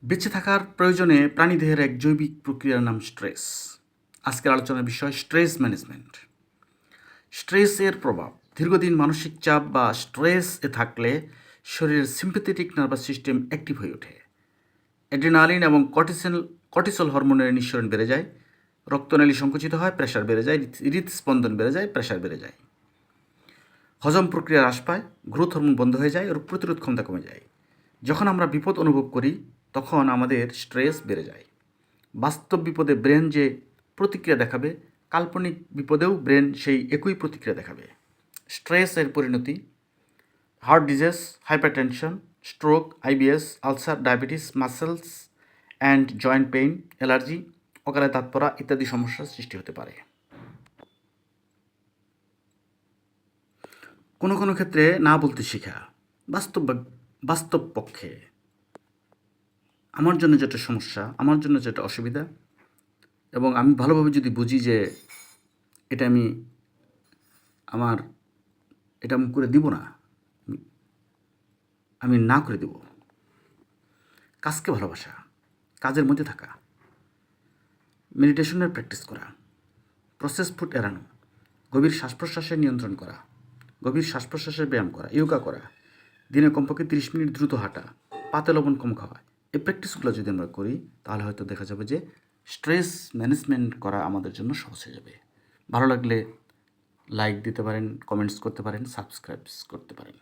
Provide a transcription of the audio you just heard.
বেঁচে থাকার প্রয়োজনে প্রাণীদেহের এক জৈবিক প্রক্রিয়ার নাম স্ট্রেস। আজকের আলোচনার বিষয় স্ট্রেস ম্যানেজমেন্ট। স্ট্রেসের প্রভাব দীর্ঘদিন মানসিক চাপ বা স্ট্রেসে থাকলে শরীরের সিম্প্যাথেটিক নার্ভাস সিস্টেম অ্যাক্টিভ হয়ে ওঠে। অ্যাড্রিনালিন এবং কর্টিসল হরমোনের নিঃসরণ বেড়ে যায়, রক্তনালী সংকুচিত হয়, প্রেশার বেড়ে যায়, হৃদস্পন্দন বেড়ে যায়, প্রেশার বেড়ে যায়, হজম প্রক্রিয়া হ্রাস পায়, গ্রোথ হরমোন বন্ধ হয়ে যায়, রোগ প্রতিরোধ ক্ষমতা কমে যায়। যখন আমরা বিপদ অনুভব করি তখন আমাদের স্ট্রেস বেড়ে যায়। বাস্তব বিপদে ব্রেন যে প্রতিক্রিয়া দেখাবে, কাল্পনিক বিপদেও ব্রেন সেই একই প্রতিক্রিয়া দেখাবে। স্ট্রেসের পরিণতি: heart disease, hypertension, stroke, IBS, ulcer, diabetes, muscles and joint pain, allergy, অকালে দাঁত পড়া ইত্যাদি সমস্যার সৃষ্টি হতে পারে। কোনো কোনো ক্ষেত্রে না বলতে শেখা। বাস্তব পক্ষে আমার জন্য যেটা সমস্যা, আমার জন্য যেটা অসুবিধা, এবং আমি ভালোভাবে যদি বুঝি যে এটা আমি করে দিব না, আমি না করে দেব। কাজকে ভালোবাসা, কাজের মধ্যে থাকা, মেডিটেশনের প্র্যাকটিস করা, প্রসেস ফুড এড়ানো, গভীর শ্বাস প্রশ্বাসের নিয়ন্ত্রণ করা, গভীর শ্বাস প্রশ্বাসের ব্যায়াম করা, যোগা করা, দিনে কমপক্ষে 30 মিনিট দ্রুত হাঁটা, পাতে লবণ কম খাওয়া, এই প্র্যাকটিসগুলো যদি আমরা করি তাহলে হয়তো দেখা যাবে যে স্ট্রেস ম্যানেজমেন্ট করা আমাদের জন্য সহজ হয়ে যাবে। ভালো লাগলে লাইক দিতে পারেন, কমেন্টস করতে পারেন, সাবস্ক্রাইব করতে পারেন।